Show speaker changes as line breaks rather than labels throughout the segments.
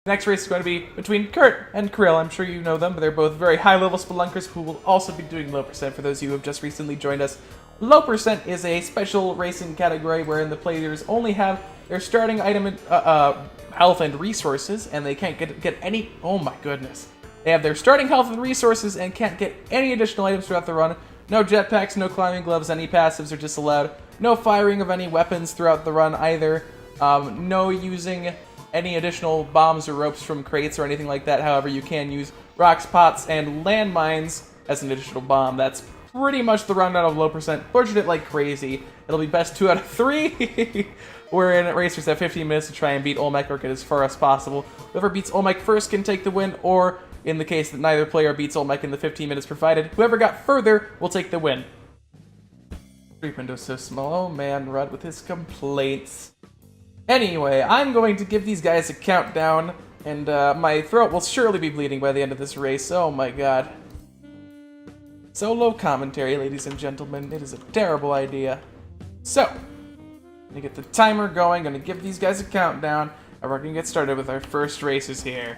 The next race is going to be between Kurt and Krill. I'm sure you know them, but they're both very high-level spelunkers who will also be doing low percent for those of you who have just recently joined us. Low percent is a special racing category wherein the players only have their starting item, health and resources, and they can't get any. Oh my goodness! They have their starting health and resources and can't get any additional items throughout the run. No jetpacks, no climbing gloves, any passives are disallowed. No firing of any weapons throughout the run either. No using any additional bombs or ropes from crates or anything like that. However, you can use rocks, pots, and landmines as an additional bomb. That's pretty much the rundown of low percent. Fortunate like crazy. It'll be best 2 out of 3. We're in racers have 15 minutes to try and beat Olmec or get as far as possible. Whoever beats Olmec first can take the win, or in the case that neither player beats Olmec in the 15 minutes provided, whoever got further will take the win. Creep window so small. Oh man, Rudd with his complaints. Anyway, I'm going to give these guys a countdown, and my throat will surely be bleeding by the end of this race. Oh my god. Solo commentary, ladies and gentlemen. It is a terrible idea. So, I'm gonna get the timer going, gonna give these guys a countdown, and we're gonna get started with our first races here.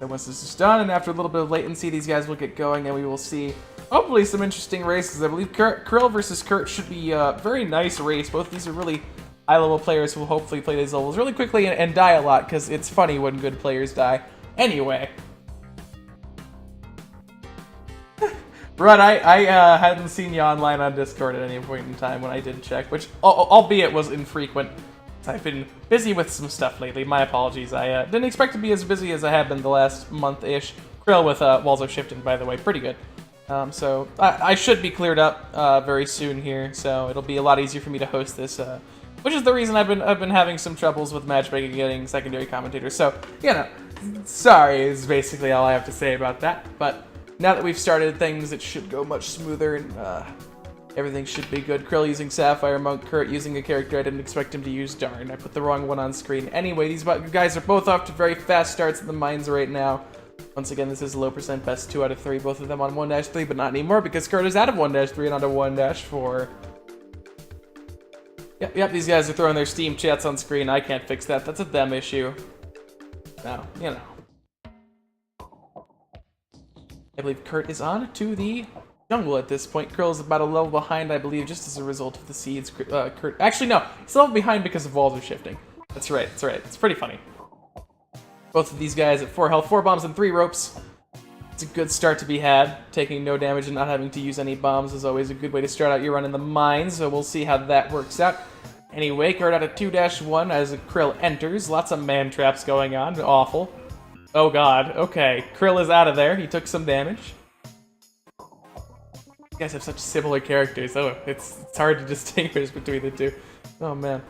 So once this is done, and after a little bit of latency, these guys will get going, and we will see hopefully some interesting races. I believe Krill versus Kurt should be a very nice race. Both of these are really high-level players who will hopefully play these levels really quickly and die a lot, because it's funny when good players die. Anyway. Rudd, I hadn't seen you online on Discord at any point in time when I did check, which, albeit was infrequent. I've been busy with some stuff lately. My apologies. I didn't expect to be as busy as I have been the last month-ish. Krill with Walls of Shifting, by the way, pretty good. So I should be cleared up very soon here, so it'll be a lot easier for me to host this, which is the reason I've been having some troubles with matchmaking, getting secondary commentators. So, you know, sorry is basically all I have to say about that. But now that we've started things, it should go much smoother, and everything should be good. Krill using Sapphire Monk, Kurt using a character I didn't expect him to use. Darn, I put the wrong one on screen. Anyway, these guys are both off to very fast starts in the mines right now. Once again, this is low percent, best 2 out of 3. Both of them on 1-3, but not anymore because Kurt is out of 1-3 and onto 1-4. Yep, these guys are throwing their Steam chats on screen. I can't fix that. That's a them issue. No, you know. I believe Kurt is on to the jungle at this point. Krill is about a level behind, I believe, just as a result of the seeds. Kurt, actually, no. He's a level behind because of walls are shifting. That's right, that's right. It's pretty funny. Both of these guys at 4 health, 4 bombs and 3 ropes. It's a good start to be had. Taking no damage and not having to use any bombs is always a good way to start out your run in the mines, so we'll see how that works out. Anyway, Kurt out of 2-1 as Krill enters. Lots of man traps going on. Awful. Oh god, okay. Krill is out of there. He took some damage. You guys have such similar characters. Oh, it's hard to distinguish between the two. Oh man.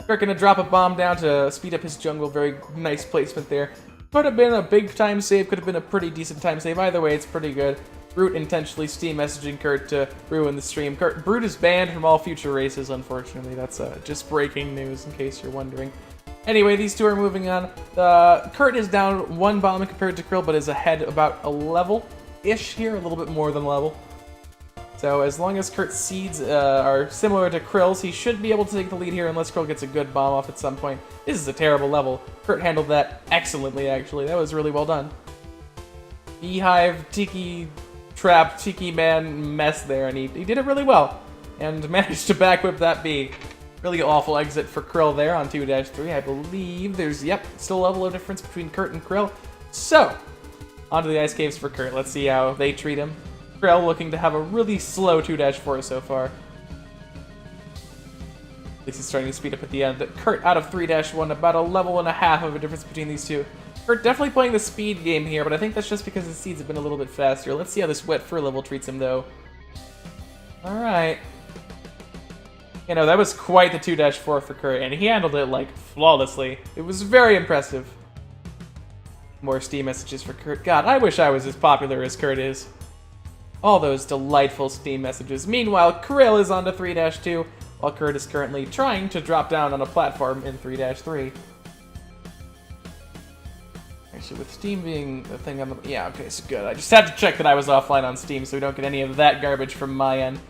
Kurt gonna drop a bomb down to speed up his jungle. Very nice placement there. Could have been a big time save, could have been a pretty decent time save. Either way, it's pretty good. Brute intentionally Steam messaging Kurt to ruin the stream. Brute is banned from all future races, unfortunately. That's just breaking news, in case you're wondering. Anyway, these two are moving on. Kurt is down 1 bomb compared to Krill, but is ahead about a level-ish here, a little bit more than a level. So as long as Kurt's seeds are similar to Krill's, he should be able to take the lead here unless Krill gets a good bomb off at some point. This is a terrible level. Kurt handled that excellently, actually. That was really well done. Beehive, Tiki Trap, Tiki Man mess there, and he did it really well. And managed to backwhip that bee. Really awful exit for Krill there on 2-3. I believe there's, yep, still a level of difference between Kurt and Krill. So, onto the ice caves for Kurt. Let's see how they treat him. Krill looking to have a really slow 2-4 so far. At least he's starting to speed up at the end. Kurt out of 3-1, about a level and a half of a difference between these two. Kurt definitely playing the speed game here, but I think that's just because his seeds have been a little bit faster. Let's see how this wet fur level treats him, though. Alright. You know, that was quite the 2-4 for Kurt, and he handled it, like, flawlessly. It was very impressive. More Steam messages for Kurt. God, I wish I was as popular as Kurt is. All those delightful Steam messages. Meanwhile, Krill is on to 3-2, while Kurt is currently trying to drop down on a platform in 3-3. Actually, with Steam being the thing on the... Yeah, okay, so good. I just had to check that I was offline on Steam so we don't get any of that garbage from my end.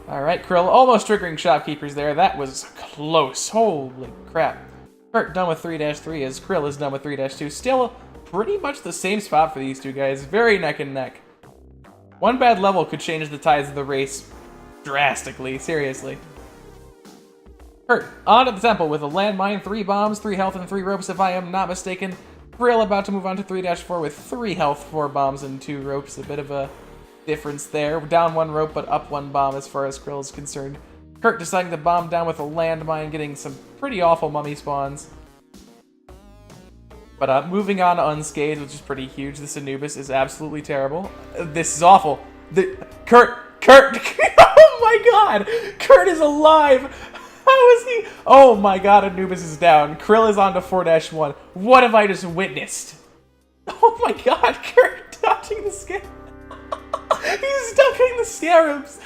Alright, Krill almost triggering shopkeepers there. That was close. Holy crap. Kurt done with 3-3 as Krill is done with 3-2. Still pretty much the same spot for these two guys. Very neck and neck. One bad level could change the tides of the race drastically, seriously. Kurt, on to the temple with a landmine, 3 bombs, 3 health, and 3 ropes if I am not mistaken. Krill about to move on to 3-4 with 3 health, 4 bombs, and 2 ropes. A bit of a difference there. Down 1 rope, but up 1 bomb as far as Krill is concerned. Kurt deciding to bomb down with a landmine, getting some pretty awful mummy spawns. But moving on unscathed, which is pretty huge. This Anubis is absolutely terrible. This is awful. Kurt! Oh my god! Kurt is alive! How is he? Oh my god, Anubis is down. Krill is on to 4-1. What have I just witnessed? Oh my god, Kurt dodging the scare. He's ducking the scarabs.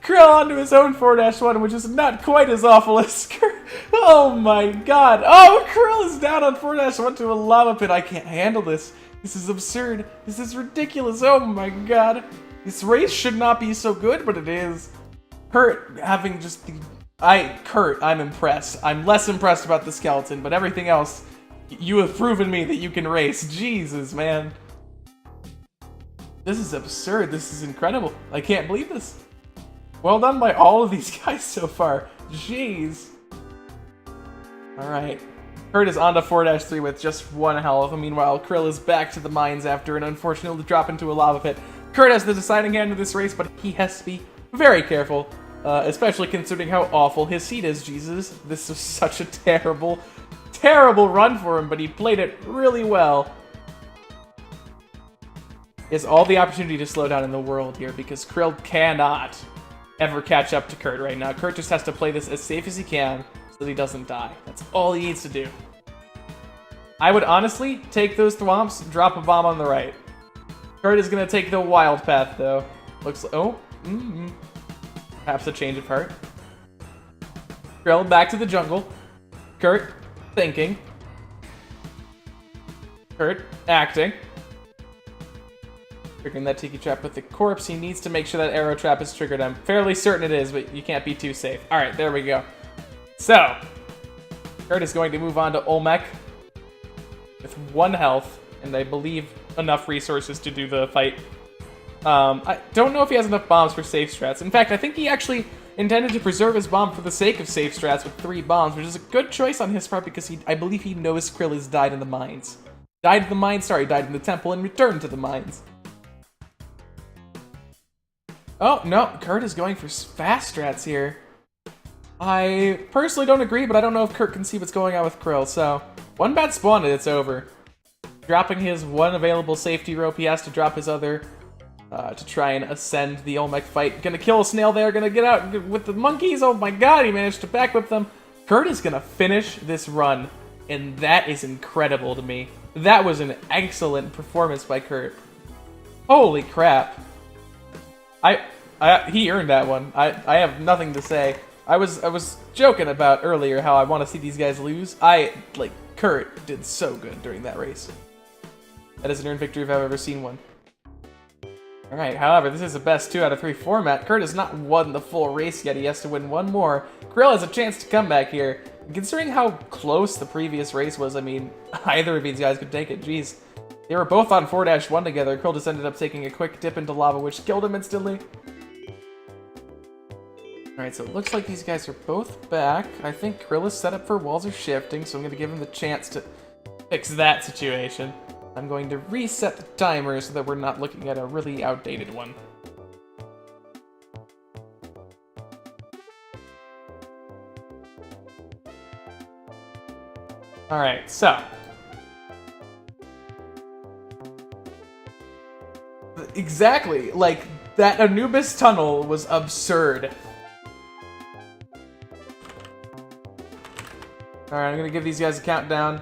Krill onto his own 4-1, which is not quite as awful as Kurt. Oh my god. Oh, Krill is down on 4-1 to a lava pit. I can't handle this. This is absurd. This is ridiculous. Oh my god. This race should not be so good, but it is. Kurt having just the... Kurt, I'm impressed. I'm less impressed about the skeleton, but everything else, you have proven me that you can race. Jesus, man. This is absurd. This is incredible. I can't believe this. Well done by all of these guys so far. Jeez. Alright. Kurt is on to 4-3 with just 1 health. Meanwhile, Krill is back to the mines after an unfortunate drop into a lava pit. Kurt has the deciding hand of this race, but he has to be very careful. Especially considering how awful his seat is, Jesus. This was such a terrible, terrible run for him, but he played it really well. He has all the opportunity to slow down in the world here, because Krill cannot ever catch up to Kurt right now. Kurt just has to play this as safe as he can, so that he doesn't die. That's all he needs to do. I would honestly take those thwomps, drop a bomb on the right. Kurt is going to take the wild path, though. Looks like... Oh, perhaps a change of heart. Krill back to the jungle. Kurt thinking. Kurt acting. Triggering that tiki trap with the corpse. He needs to make sure that arrow trap is triggered. I'm fairly certain it is, but you can't be too safe. Alright, there we go. So, Kurt is going to move on to Olmec with 1 health, and I believe enough resources to do the fight. I don't know if he has enough bombs for safe strats. In fact, I think he actually intended to preserve his bomb for the sake of safe strats with 3 bombs, which is a good choice on his part because I believe he knows Krill has died in the mines. Died in the temple and returned to the mines. Oh, no, Kurt is going for fast strats here. I personally don't agree, but I don't know if Kurt can see what's going on with Krill, so 1 bad spawn and it's over. Dropping his 1 available safety rope, he has to drop his other to try and ascend the Olmec fight. Gonna kill a snail there, gonna get out with the monkeys. Oh my god, he managed to backwhip them. Kurt is gonna finish this run, and that is incredible to me. That was an excellent performance by Kurt. Holy crap. He earned that one. I have nothing to say. I was joking about earlier how I want to see these guys lose. Kurt did so good during that race. That is an earned victory if I've ever seen one. Alright, however, this is a best 2 out of 3 format. Kurt has not won the full race yet. He has to win 1 more. Krill has a chance to come back here. Considering how close the previous race was, I mean, either of these guys could take it. Jeez. They were both on 4-1 together. Krill just ended up taking a quick dip into lava, which killed him instantly. Alright, so it looks like these guys are both back. I think Krill is set up for walls are shifting, so I'm going to give him the chance to fix that situation. I'm going to reset the timer so that we're not looking at a really outdated one. Alright, so. Exactly, like, that Anubis tunnel was absurd. Alright, I'm gonna give these guys a countdown.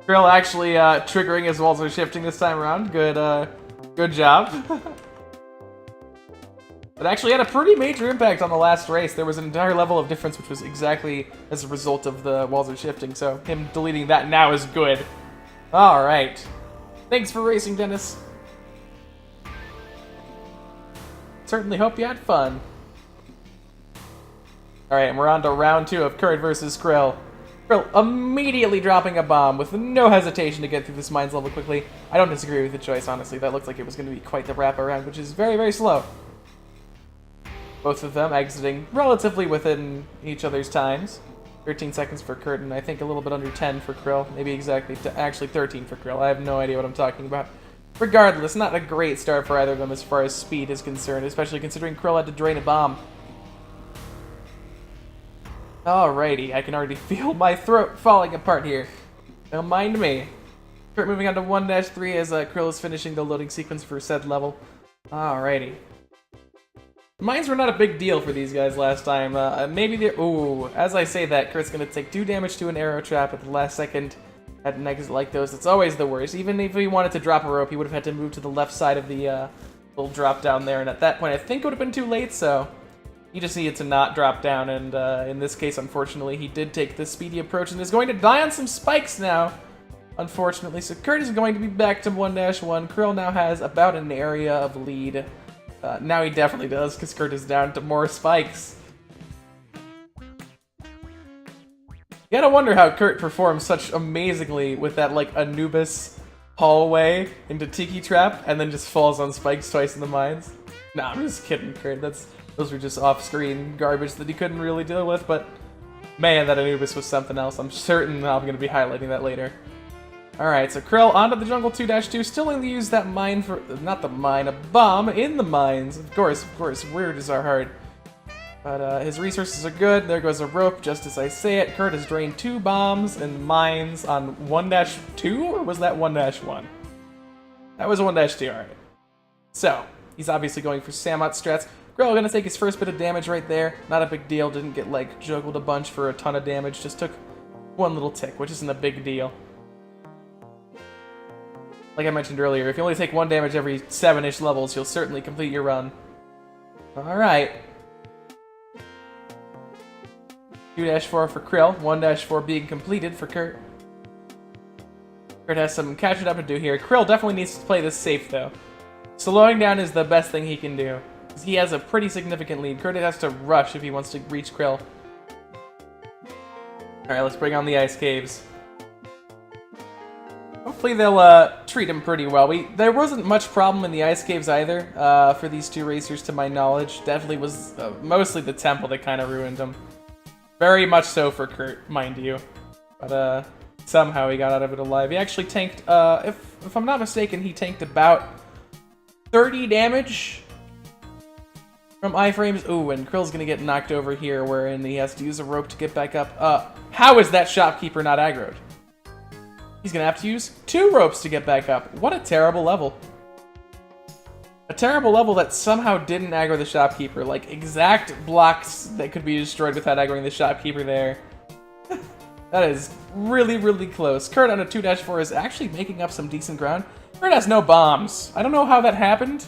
Krill actually triggering his walls are shifting this time around. Good job. It actually had a pretty major impact on the last race. There was an entire level of difference, which was exactly as a result of the walls are shifting, so him deleting that now is good. Alright. Thanks for racing, Dennis. Certainly hope you had fun. Alright, and we're on to round 2 of Kurt versus Krill. Krill immediately dropping a bomb with no hesitation to get through this mines level quickly. I don't disagree with the choice, honestly. That looked like it was going to be quite the wraparound, which is very, very slow. Both of them exiting relatively within each other's times. 13 seconds for Kurt, and I think a little bit under 10 for Krill. Maybe exactly, actually 13 for Krill. I have no idea what I'm talking about. Regardless, not a great start for either of them as far as speed is concerned, especially considering Krill had to drain a bomb. Alrighty, I can already feel my throat falling apart here. Don't mind me. Kurt moving on to 1-3 as Krill is finishing the loading sequence for said level. Alrighty. Mines were not a big deal for these guys last time. Maybe they're... Ooh, as I say that, Kurt's going to take 2 damage to an arrow trap at the last second at an exit like those. It's always the worst. Even if he wanted to drop a rope, he would have had to move to the left side of the little drop down there. And at that point, I think it would have been too late, so... He just needed to not drop down, and in this case, unfortunately, he did take the speedy approach and is going to die on some spikes now, unfortunately. So Kurt is going to be back to 1-1. Krill now has about an area of lead. Now he definitely does, because Kurt is down to more spikes. You gotta wonder how Kurt performs such amazingly with that, like, Anubis hallway into Tiki Trap, and then just falls on spikes twice in the mines. Nah, I'm just kidding, Kurt. Those were just off-screen garbage that he couldn't really deal with, but man, that Anubis was something else. I'm certain I'm going to be highlighting that later. Alright, so Krill onto the jungle 2-2, still going to use that mine for... Not the mine, a bomb in the mines. Of course, weird is our heart. But his resources are good. There goes a rope, just as I say it. Kurt has drained 2 bombs and mines on 1-2, or was that 1-1? That was 1-2, alright. So, he's obviously going for Samot strats. Krill gonna take his first bit of damage right there. Not a big deal, didn't get, like, juggled a bunch for a ton of damage. Just took 1 little tick, which isn't a big deal. Like I mentioned earlier, if you only take 1 damage every 7-ish levels, you'll certainly complete your run. Alright. 2-4 for Krill, 1-4 being completed for Kurt. Kurt has some catching up to do here. Krill definitely needs to play this safe, though. Slowing down is the best thing he can do. He has a pretty significant lead. Kurt has to rush if he wants to reach Krill. Alright, let's bring on the ice caves. Hopefully they'll treat him pretty well. There wasn't much problem in the ice caves either for these 2 racers, to my knowledge. Definitely was mostly the temple that kind of ruined him. Very much so for Kurt, mind you. But somehow he got out of it alive. He actually tanked, if I'm not mistaken, he tanked about 30 damage from iframes. Ooh, and Krill's gonna get knocked over here, wherein he has to use a rope to get back up. How is that shopkeeper not aggroed? He's gonna have to use 2 ropes to get back up. What a terrible level. A terrible level that somehow didn't aggro the shopkeeper. Like, exact blocks that could be destroyed without aggroing the shopkeeper there. That is really, really close. Kurt on a 2-4 is actually making up some decent ground. Kurt has no bombs. I don't know how that happened,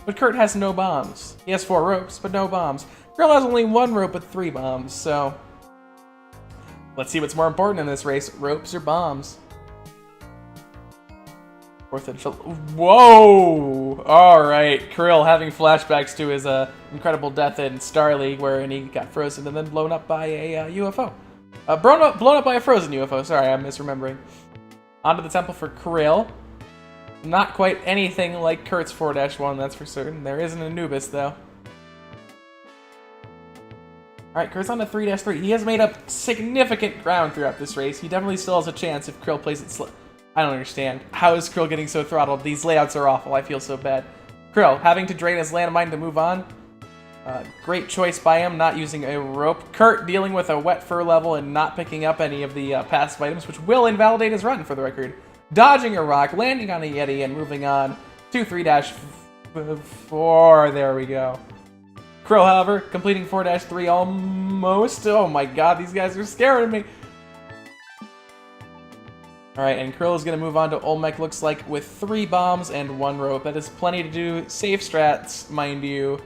but Kurt has no bombs. He has 4 ropes, but no bombs. Krill has only 1 rope with 3 bombs, so... Let's see what's more important in this race, ropes or bombs. 4th of July. Whoa! Alright, Krill having flashbacks to his incredible death in Star League, wherein he got frozen and then blown up by a UFO. Blown up by a frozen UFO, sorry, I'm misremembering. Onto the temple for Krill. Not quite anything like Kurt's 4-1, that's for certain. There is an Anubis, though. Alright, Kurt's on to 3-3. He has made up significant ground throughout this race. He definitely still has a chance if Krill plays it slow. I don't understand. How is Krill getting so throttled? These layouts are awful. I feel so bad. Krill, having to drain his landmine to move on. Great choice by him, not using a rope. Kurt dealing with a wet fur level and not picking up any of the passive items, which will invalidate his run, for the record. Dodging a rock, landing on a Yeti, and moving on to 3-4. There we go. Krill, however, completing 4-3 almost. Oh my god, these guys are scaring me. Alright, and Krill is going to move on to Olmec, looks like, with 3 bombs and 1 rope. That is plenty to do. Safe strats, mind you,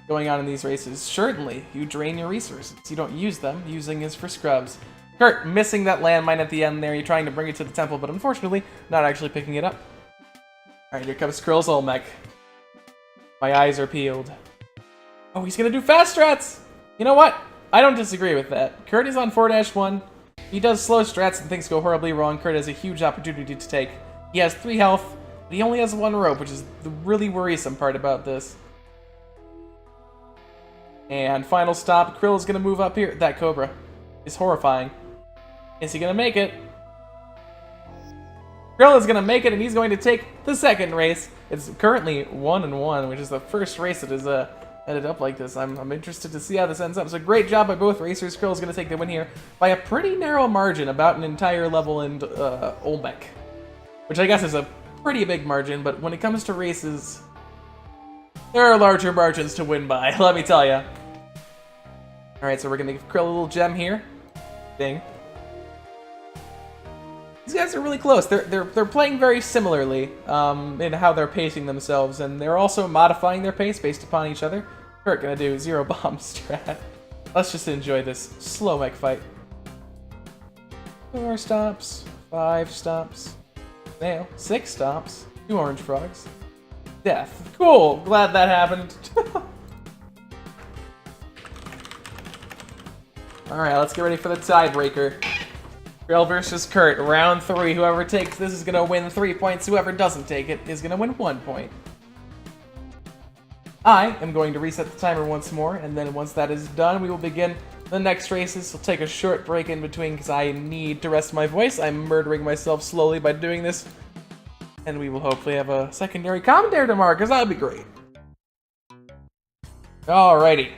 going on in these races. Certainly, you drain your resources. You don't use them. Using is for scrubs. Kurt, missing that landmine at the end there. You're trying to bring it to the temple, but unfortunately, not actually picking it up. Alright, here comes Krill's Olmec. My eyes are peeled. Oh, he's going to do fast strats! You know what? I don't disagree with that. Kurt is on 4-1. He does slow strats and things go horribly wrong. Kurt has a huge opportunity to take. He has 3 health, but he only has 1 rope, which is the really worrisome part about this. And final stop, Krill is going to move up here. That Cobra is horrifying. Is he going to make it? Krill is going to make it, and he's going to take the second race. It's currently 1-1, which is the first race that has ended up like this. I'm interested to see how this ends up. So great job by both racers. Krill is going to take the win here by a pretty narrow margin, about an entire level in Olmec, which I guess is a pretty big margin, but when it comes to races, there are larger margins to win by, let me tell you. Alright, so we're going to give Krill a little gem here. Ding. These guys are really close. They're playing very similarly in how they're pacing themselves, and they're also modifying their pace based upon each other. Kurt gonna do 0 bomb strat. Let's just enjoy this slow mech fight. 4 stops, 5 stops, nail, 6 stops, 2 orange frogs, death. Cool, glad that happened. Alright, let's get ready for the tiebreaker. Krill versus Kurt, round 3. Whoever takes this is going to win 3 points. Whoever doesn't take it is going to win 1 point. I am going to reset the timer once more, and then once that is done, we will begin the next races. We'll take a short break in between because I need to rest my voice. I'm murdering myself slowly by doing this. And we will hopefully have a secondary commentary tomorrow, because that would be great. Alrighty.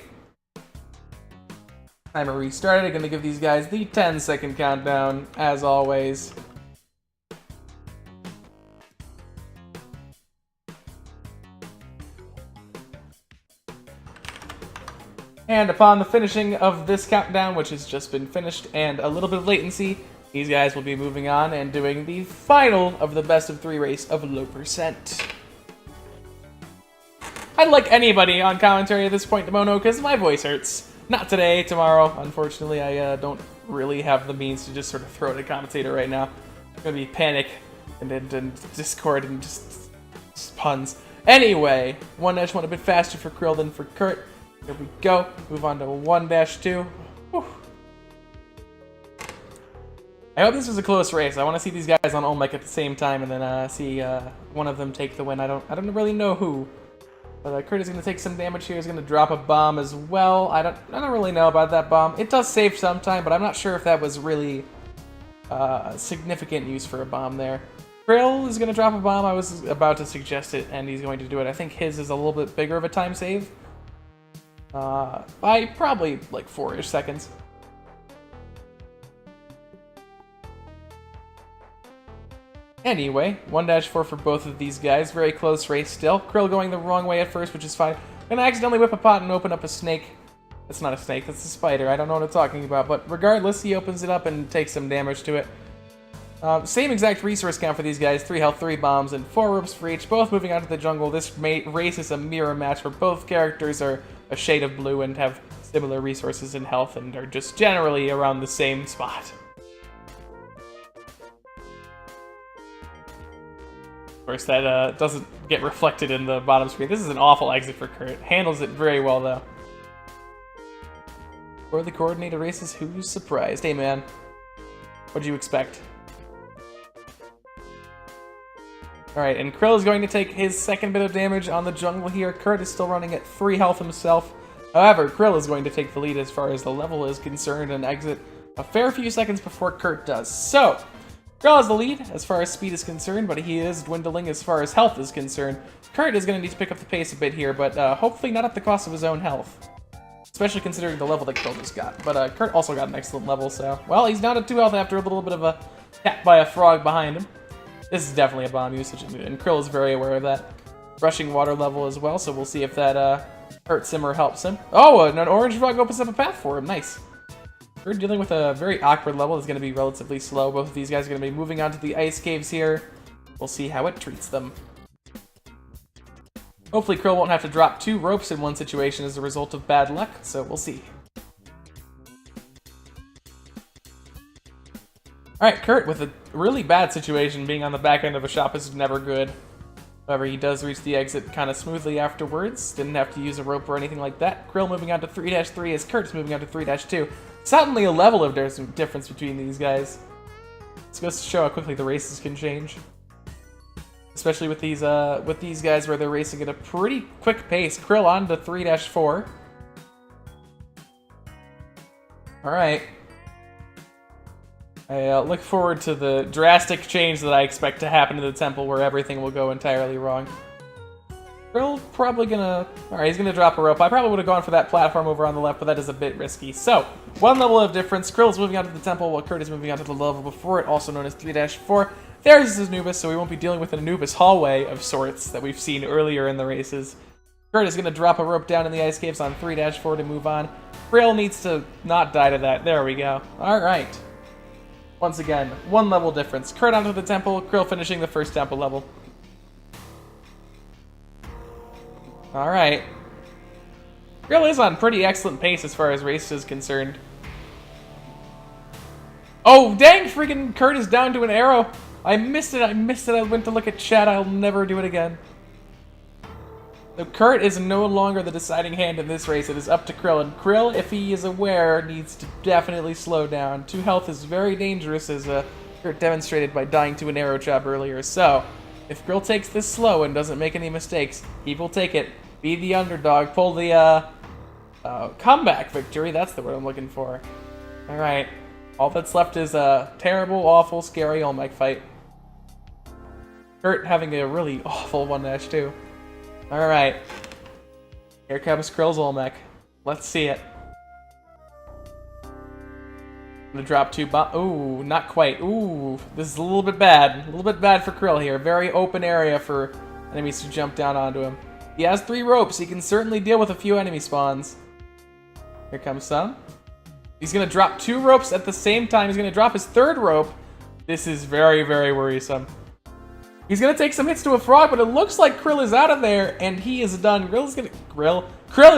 Timer restarted. I'm going to give these guys the 10-second countdown, as always. And upon the finishing of this countdown, which has just been finished, and a little bit of latency, these guys will be moving on and doing the final of the best of 3 race of low percent. I'd like anybody on commentary at this point, Demono, because my voice hurts. Not today, tomorrow. Unfortunately, I don't really have the means to just sort of throw it at a commentator right now. It's gonna be panic and discord and just puns. Anyway, 1-1 a bit faster for Krill than for Kurt. Here we go. Move on to 1-2. Whew. I hope this is a close race. I want to see these guys on Olmec at the same time, and then see one of them take the win. I don't really know who. But Kurt is going to take some damage here. He's going to drop a bomb as well. I don't really know about that bomb. It does save some time, but I'm not sure if that was really significant use for a bomb there. Krill is going to drop a bomb. I was about to suggest it, and he's going to do it. I think his is a little bit bigger of a time save. By probably like 4-ish seconds. Anyway, 1-4 for both of these guys. Very close race still. Krill going the wrong way at first, which is fine. Gonna accidentally whip a pot and open up a snake. That's not a snake, that's a spider. I don't know what I'm talking about, but regardless, he opens it up and takes some damage to it. Same exact resource count for these guys. 3 health, 3 bombs, and 4 ropes for each. Both moving out to the jungle. This race is a mirror match where both characters are a shade of blue and have similar resources and health and are just generally around the same spot. Of course, that doesn't get reflected in the bottom screen. This is an awful exit for Kurt. Handles it very well, though. For the coordinated races, who's surprised? Hey, man. What'd you expect? Alright, and Krill is going to take his second bit of damage on the jungle here. Kurt is still running at 3 health himself. However, Krill is going to take the lead as far as the level is concerned and exit a fair few seconds before Kurt does. So, Krill has the lead as far as speed is concerned, but he is dwindling as far as health is concerned. Kurt is going to need to pick up the pace a bit here, but hopefully not at the cost of his own health. Especially considering the level that Krill just got. But Kurt also got an excellent level, so... Well, he's down to 2 health after a little bit of a tap by a frog behind him. This is definitely a bomb usage, and Krill is very aware of that. Rushing water level as well, so we'll see if that hurts him or helps him. Oh, and an orange frog opens up a path for him. Nice. We're dealing with a very awkward level. It's going to be relatively slow. Both of these guys are going to be moving on to the ice caves here. We'll see how it treats them. Hopefully Krill won't have to drop 2 ropes in one situation as a result of bad luck, so we'll see. Alright, Kurt with a really bad situation. Being on the back end of a shop is never good. However, he does reach the exit kind of smoothly afterwards. Didn't have to use a rope or anything like that. Krill moving on to 3-3 as Kurt is moving on to 3-2. Suddenly a level of difference between these guys. This goes to show how quickly the races can change. Especially with these guys where they're racing at a pretty quick pace. Krill on to 3-4. Alright. I look forward to the drastic change that I expect to happen to the temple where everything will go entirely wrong. Krill probably gonna... Alright, he's gonna drop a rope. I probably would have gone for that platform over on the left, but that is a bit risky. So, one level of difference. Krill is moving on to the temple while Kurt is moving on to the level before it, also known as 3-4. There's his Anubis, so we won't be dealing with an Anubis hallway of sorts that we've seen earlier in the races. Kurt is gonna drop a rope down in the ice caves on 3-4 to move on. Krill needs to not die to that. There we go. Alright. Once again, one level difference. Kurt onto the temple, Krill finishing the first temple level. Alright. Krill is on pretty excellent pace as far as race is concerned. Oh, dang, freaking Kurt is down to an arrow. I missed it, I went to look at chat, I'll never do it again. So Kurt is no longer the deciding hand in this race. It is up to Krill, and Krill, if he is aware, needs to definitely slow down. 2 health is very dangerous, as Kurt demonstrated by dying to an arrow chop earlier. So, if Krill takes this slow and doesn't make any mistakes, he will take it, be the underdog, pull the comeback victory. That's the word I'm looking for. Alright, all that's left is a terrible, awful, scary Olmec fight. Kurt having a really awful 1-2. Alright. Here comes Krill's Olmec. Let's see it. I'm gonna drop 2 bombs. Ooh, not quite. Ooh, this is a little bit bad. A little bit bad for Krill here. Very open area for enemies to jump down onto him. He has 3 ropes. He can certainly deal with a few enemy spawns. Here comes some. He's gonna drop 2 ropes at the same time. He's gonna drop his 3rd rope. This is very, very worrisome. He's gonna take some hits to a frog, but it looks like Krill is out of there, and he is done. Krill is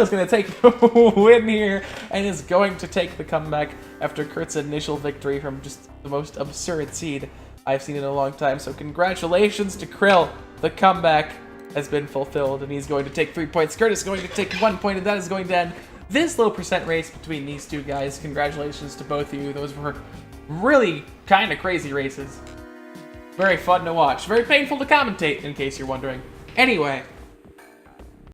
gonna take the win here, and is going to take the comeback after Kurt's initial victory from just the most absurd seed I've seen in a long time. So congratulations to Krill. The comeback has been fulfilled, and he's going to take 3 points. Kurt is going to take 1 point, and that is going to end this low percent race between these 2 guys. Congratulations to both of you. Those were really kind of crazy races. Very fun to watch. Very painful to commentate, in case you're wondering. Anyway,